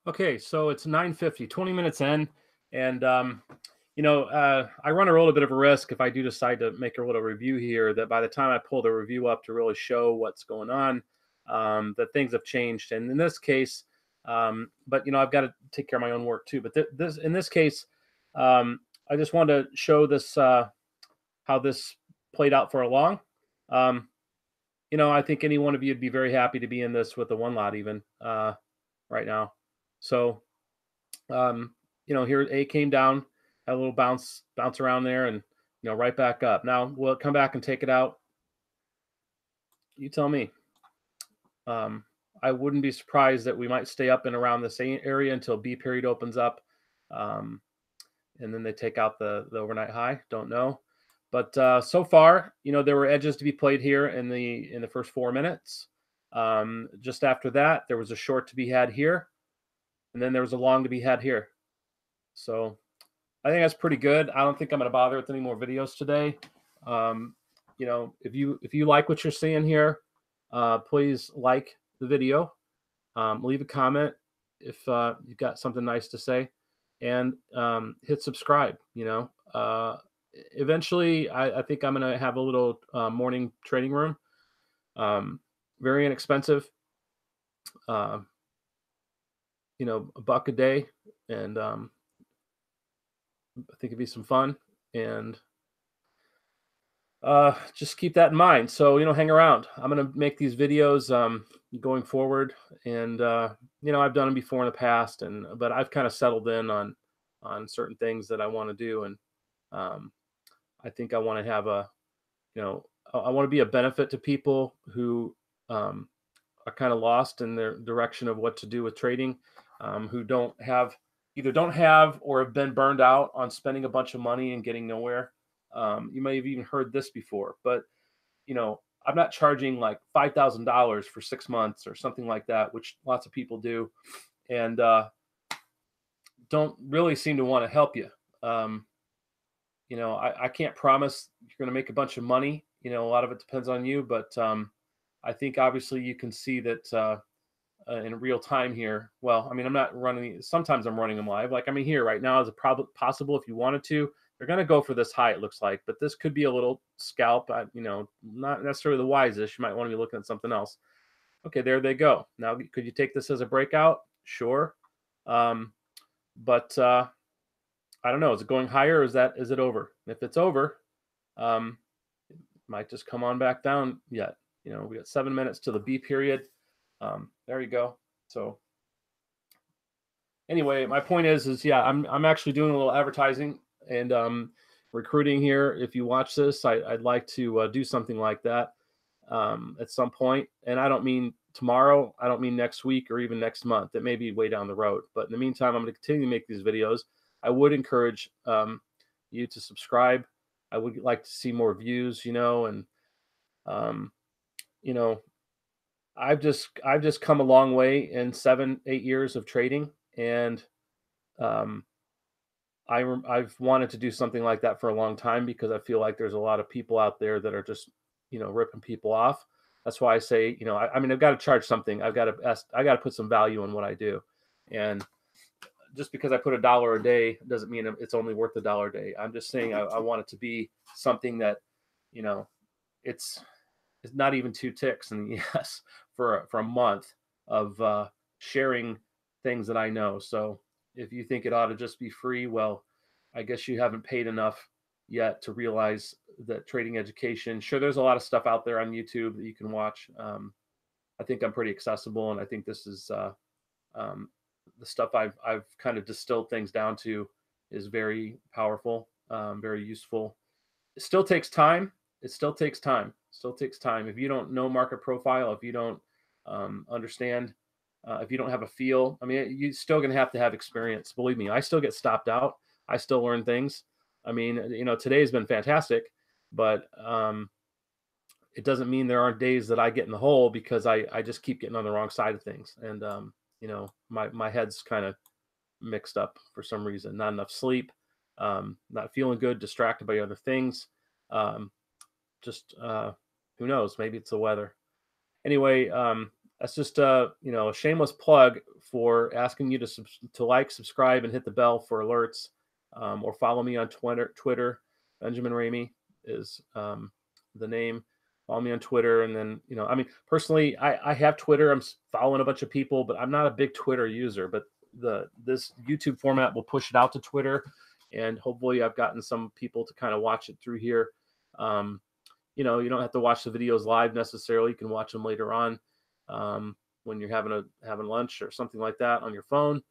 Okay, so it's 9:50, 20 minutes in, and I run a little bit of a risk if I do decide to make a little review here. That by the time I pull the review up to really show what's going on, that things have changed. And in this case, but I've got to take care of my own work too. But this in this case, I just wanted to show this how this played out for a long. Um, I think any one of you would be very happy to be in this with the one lot even right now. So here A came down, had a little bounce around there, and right back up. Now will it come back and take it out? You tell me. Um, I wouldn't be surprised that we might stay up and around the same area until B period opens up, um, and then they take out the overnight high. Don't know, but so far, there were edges to be played here in the first 4 minutes. Just after that, there was a short to be had here, and then there was a long to be had here. So I think that's pretty good. I don't think I'm going to bother with any more videos today. Um, if you like what you're seeing here, please like the video, leave a comment if you've got something nice to say, and hit subscribe. Eventually, I think I'm going to have a little morning trading room. Very inexpensive. Uh, $1 a day, and I think it'd be some fun. And just keep that in mind. So hang around. I'm gonna make these videos going forward, and I've done them before in the past, but I've kind of settled in on certain things that I want to do, and um, I think I want to have I want to be a benefit to people who are kind of lost in their direction of what to do with trading, who don't have or have been burned out on spending a bunch of money and getting nowhere. You may have even heard this before, but I'm not charging like $5,000 for 6 months or something like that, which lots of people do, and don't really seem to want to help you. Um, I can't promise you're going to make a bunch of money. A lot of it depends on you, but I think obviously you can see that in real time here. Well, I mean, I'm not running. Sometimes I'm running them live. Like, I mean, here right now is a possible if you wanted to. They're going to go for this high, it looks like, but this could be a little scalp. Not necessarily the wisest. You might want to be looking at something else. Okay, there they go. Now, could you take this as a breakout? Sure, but I don't know. Is it going higher? Or is it over? If it's over, um, it might just come on back down yet. We got 7 minutes to the B period. There you go. So anyway, my point is yeah, I'm actually doing a little advertising and recruiting here. If you watch this, I'd like to do something like that at some point. And I don't mean tomorrow. I don't mean next week or even next month. It may be way down the road. But in the meantime, I'm going to continue to make these videos. I would encourage you to subscribe. I would like to see more views, and um, you know, I've just come a long way in 7-8 years of trading, and um, I've wanted to do something like that for a long time because I feel like there's a lot of people out there that are just ripping people off. That's why I say I mean I've got to charge something. I got to put some value in what I do, and just because I put $1 a day doesn't mean it's only worth $1 a day. I'm just saying I want it to be something that you know it's it's not even 2 ticks in the ES for a month of sharing things that I know. So if you think it ought to just be free, well, I guess you haven't paid enough yet to realize that trading education. Sure, there's a lot of stuff out there on YouTube that you can watch. I think I'm pretty accessible, and I think this is um, the stuff I've kind of distilled things down to is very powerful, very useful. It still takes time. It still takes time. Still takes time. If you don't know market profile, if you don't understand, if you don't have a feel, I mean, you're still going to have experience. Believe me, I still get stopped out. I still learn things. I mean, today's been fantastic, but it doesn't mean there aren't days that I get in the hole because I just keep getting on the wrong side of things. And, my head's kind of mixed up for some reason. Not enough sleep, not feeling good, distracted by other things. Um, just who knows? Maybe it's the weather. Anyway, that's just a shameless plug for asking you to like, subscribe, and hit the bell for alerts, or follow me on Twitter. Benjamin Ramey is the name. Follow me on Twitter, and then I mean, personally, I have Twitter. I'm following a bunch of people, but I'm not a big Twitter user. But this YouTube format will push it out to Twitter, and hopefully, I've gotten some people to kind of watch it through here. You don't have to watch the videos live necessarily. You can watch them later on, when you're having lunch or something like that on your phone.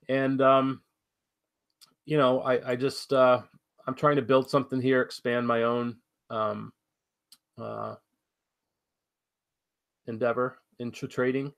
And I just I'm trying to build something here, expand my own um, uh, endeavor into trading.